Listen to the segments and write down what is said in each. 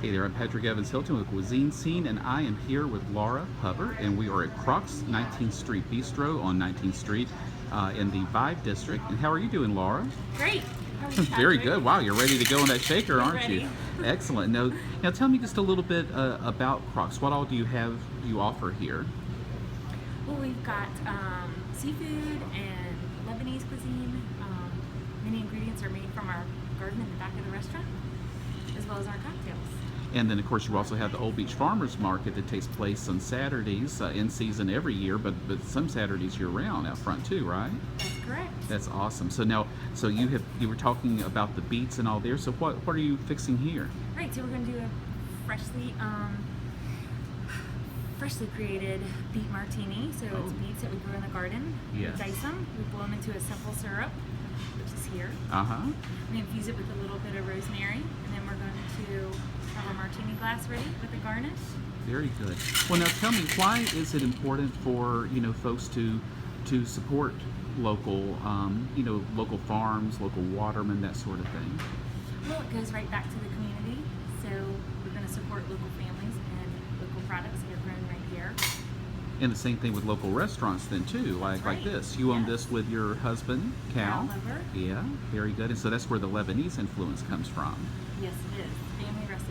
Hey there, I'm Patrick Evans-Hylton with Cuisine Scene, and I am here with Laura Habr, and we are at Croc's 19th Street Bistro on 19th Street in the Vibe District. And how are you doing, Laura? Great. How are you, Very Patrick? good. Wow, you're ready to go in that shaker, aren't you? Ready. Excellent. Now tell me just a little bit about Croc's. What all do you offer here? Well, we've got seafood and Lebanese cuisine. Many ingredients are made from our garden in the back of the restaurant, as well as our cocktails. And then, of course, you also have the Old Beach Farmers Market that takes place on Saturdays, in season every year, but some Saturdays year-round out front too, right? That's correct. That's awesome. So now, you were talking about the beets and all there. So what are you fixing here? Right. So we're going to do a freshly created beet martini. So it's beets that we grew in the garden. Yes. We dice them. We blow them into a simple syrup, which is here. We infuse it with a little bit of rosemary, and then we're going to have our martini glass ready with the garnish. Very good. Well, now tell me, why is it important for folks to support local local farms, local watermen, that sort of thing? Well, it goes right back to the community. So we're going to support local families and local products that are grown right here. And the same thing with local restaurants then too, like Right. this. You own Yes. this with your husband, Cal. Cal Habr. Yeah, very good. And so that's where the Lebanese influence comes from. Yes, it is. Family recipes.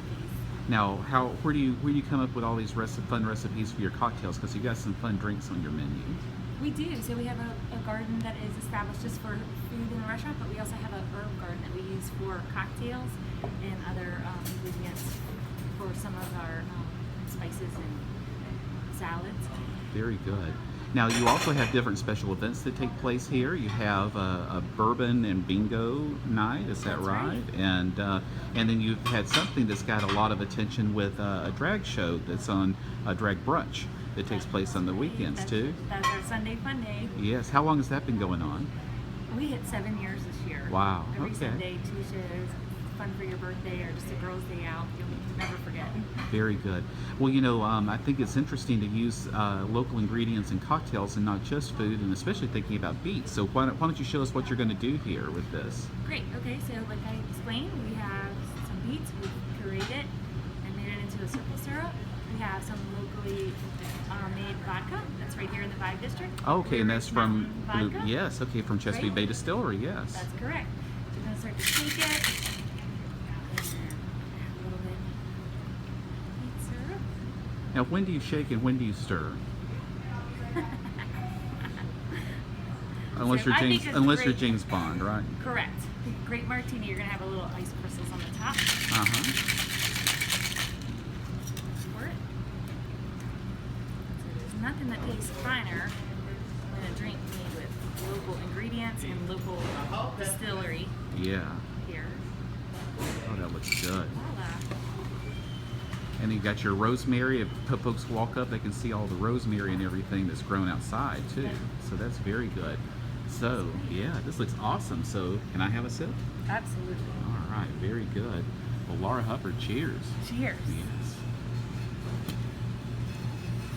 Now, where do you come up with all these fun recipes for your cocktails? Because you got some fun drinks on your menu. We do. So we have a garden that is established just for food in the restaurant, but we also have an herb garden that we use for cocktails and other ingredients for some of our spices and salads. Very good. Now, you also have different special events that take place here. You have a bourbon and bingo night, is that That's right? right. And then you've had something that's got a lot of attention with a drag show that's on a drag brunch that takes place on the weekends too. That's our Sunday fun day. Yes. How long has that been going on? We hit 7 years this year. Wow, Every okay. Sunday, 2 shows, fun for your birthday or just a girls' day out. You'll never forget. Very good. Well, I think it's interesting to use local ingredients in cocktails and not just food, and especially thinking about beets. So why don't you show us what you're going to do here with this? Great. Okay, so like I explained, we have some beets. We've pureed it and made it into a simple syrup. We have some locally made vodka. That's right here in the Vibe District. Okay, and that's from Mountain vodka. yes, okay, from Chesapeake Right. Bay Distillery, yes. That's correct. We're going to start to shake it. And add a little bit of beet syrup. Now, when do you shake and when do you stir? Unless So I think it's you're great. James Bond, right? Correct. Great martini, you're going to have a little ice crystals on the top. Pour it. So there's nothing that tastes finer than a drink made with local ingredients and local distillery Yeah. here. Oh, that looks good. Voila. And then you got your rosemary. If folks walk up, they can see all the rosemary and everything that's grown outside too. So that's very good. So yeah, this looks awesome. So can I have a sip? Absolutely. All right, very good. Well, Laura Habr, cheers. Cheers. Yes.